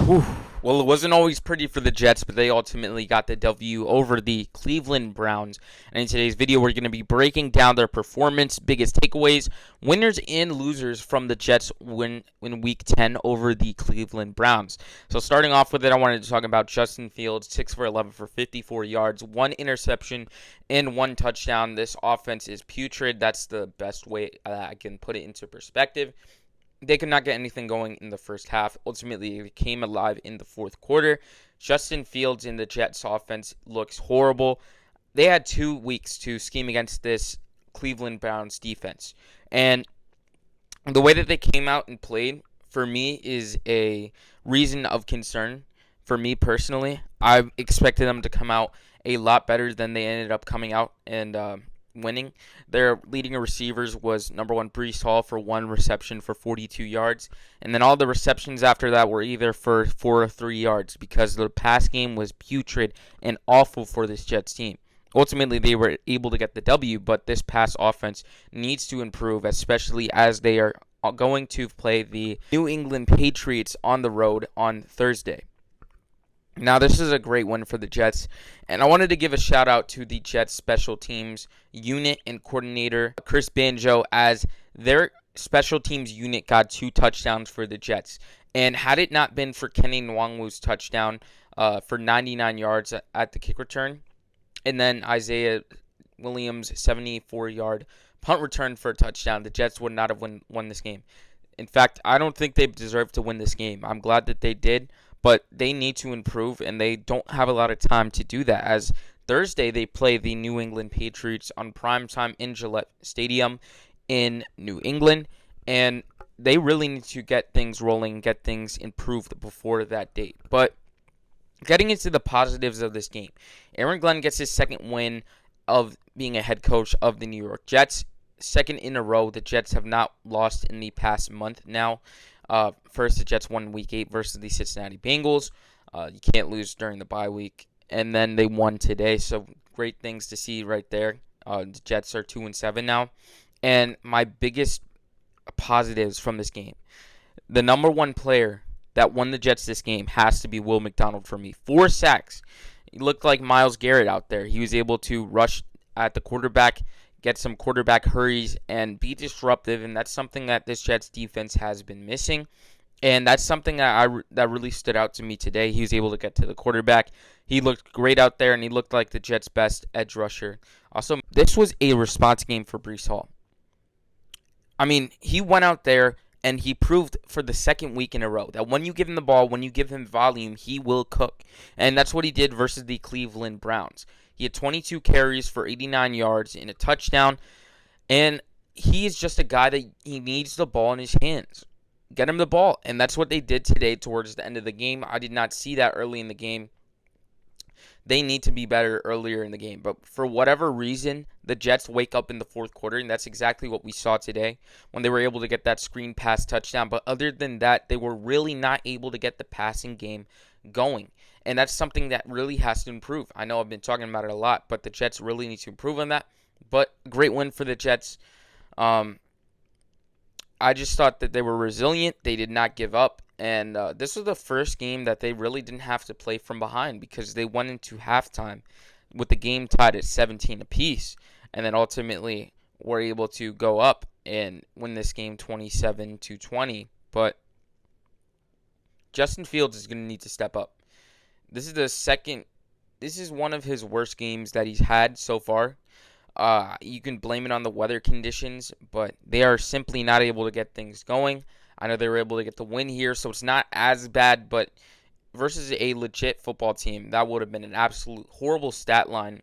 Whew. Well, it wasn't always pretty for the Jets, but they ultimately got the W over the Cleveland Browns. And in today's video, we're going to be breaking down their performance, biggest takeaways, winners and losers from the Jets win in Week 10 over the Cleveland Browns. So starting off with it, I wanted to talk about Justin Fields, 6 for 11 for 54 yards, 1 interception, and 1 touchdown. This offense is putrid. That's the best way I can put it into perspective. They could not get anything going in the first half. Ultimately, it came alive in the fourth quarter. Justin Fields in the Jets offense looks horrible. They had 2 weeks to scheme against this Cleveland Browns defense. And the way that they came out and played, for me, is a reason of concern. For me personally, I expected them to come out a lot better than they ended up coming out and winning. Their leading receivers was number 1 Breece Hall for 1 reception for 42 yards, and then all the receptions after that were either for 4 or 3 yards because the pass game was putrid and awful for this Jets team. Ultimately, they were able to get the W, but this pass offense needs to improve, especially as they are going to play the New England Patriots on the road on Thursday. Now, this is a great win for the Jets, and I wanted to give a shout-out to the Jets special teams unit and coordinator, Chris Banjo, as their special teams unit got 2 touchdowns for the Jets. And had it not been for Kenny Nwangwu's touchdown for 99 yards at the kick return, and then Isaiah Williams' 74-yard punt return for a touchdown, the Jets would not have won this game. In fact, I don't think they deserve to win this game. I'm glad that they did, but they need to improve, and they don't have a lot of time to do that, as Thursday they play the New England Patriots on primetime in Gillette Stadium in New England, and they really need to get things rolling, get things improved before that date. But getting into the positives of this game, Aaron Glenn gets his second win of being a head coach of the New York Jets. Second in a row, the Jets have not lost in the past month now. First, the Jets won Week 8 versus the Cincinnati Bengals. You can't lose during the bye week. And then they won today, so great things to see right there. The Jets are 2-7 now. And my biggest positives from this game, the number 1 player that won the Jets this game has to be Will McDonald for me. 4 sacks. He looked like Myles Garrett out there. He was able to rush at the quarterback, get some quarterback hurries, and be disruptive, and that's something that this Jets defense has been missing, and that's something that really stood out to me today. He was able to get to the quarterback. He looked great out there, and he looked like the Jets' best edge rusher. Also, this was a response game for Breece Hall. I mean, he went out there, and he proved for the second week in a row that when you give him the ball, when you give him volume, he will cook, and that's what he did versus the Cleveland Browns. He had 22 carries for 89 yards and a touchdown. And he is just a guy that he needs the ball in his hands. Get him the ball. And that's what they did today towards the end of the game. I did not see that early in the game. They need to be better earlier in the game. But for whatever reason, the Jets wake up in the fourth quarter. And that's exactly what we saw today when they were able to get that screen pass touchdown. But other than that, they were really not able to get the passing game going. And that's something that really has to improve. I know I've been talking about it a lot, but the Jets really need to improve on that. But great win for the Jets. I just thought that they were resilient. They did not give up. And this was the first game that they really didn't have to play from behind because they went into halftime with the game tied at 17 apiece. And then ultimately were able to go up and win this game 27-20. But Justin Fields is going to need to step up. This is one of his worst games that he's had so far. You can blame it on the weather conditions, but they are simply not able to get things going. I know they were able to get the win here, so it's not as bad, but versus a legit football team, that would have been an absolute horrible stat line.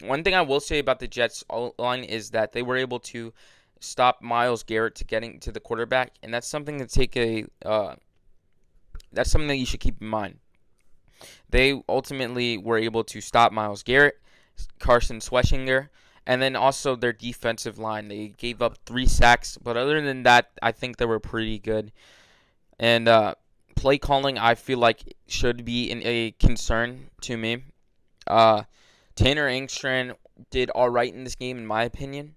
One thing I will say about the Jets line is that they were able to stop Myles Garrett to getting to the quarterback, and that's something to that's something that you should keep in mind. They ultimately were able to stop Myles Garrett, Carson Schwarzenegger, and then also their defensive line. They gave up 3 sacks, but other than that, I think they were pretty good. And play calling, I feel like, should be a concern to me. Tanner Engstrand did all right in this game, in my opinion.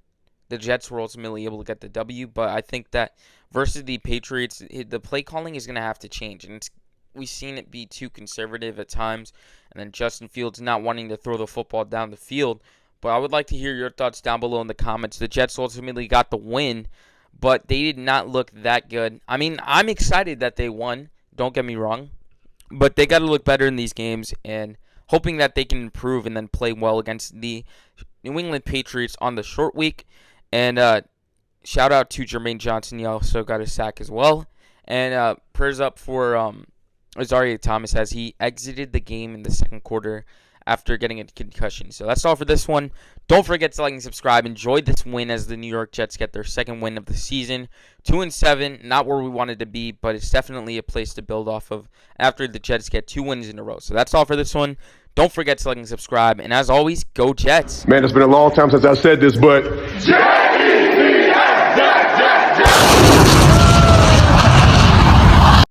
The Jets were ultimately able to get the W, but I think that versus the Patriots, the play calling is going to have to change. And we've seen it be too conservative at times, and then Justin Fields not wanting to throw the football down the field. But I would like to hear your thoughts down below in the comments. The Jets ultimately got the win, but they did not look that good. I mean, I'm excited that they won. Don't get me wrong. But they got to look better in these games, and hoping that they can improve and then play well against the New England Patriots on the short week. And shout out to Jermaine Johnson. He also got a sack as well. And prayers up for Azaria Thomas as he exited the game in the second quarter after getting a concussion. So that's all for this one. Don't forget to like and subscribe. Enjoy this win as the New York Jets get their second win of the season. 2-7, not where we wanted to be, but it's definitely a place to build off of after the Jets get 2 wins in a row. So that's all for this one. Don't forget to like and subscribe. And as always, go Jets. Man, it's been a long time since I said this, but... Jets!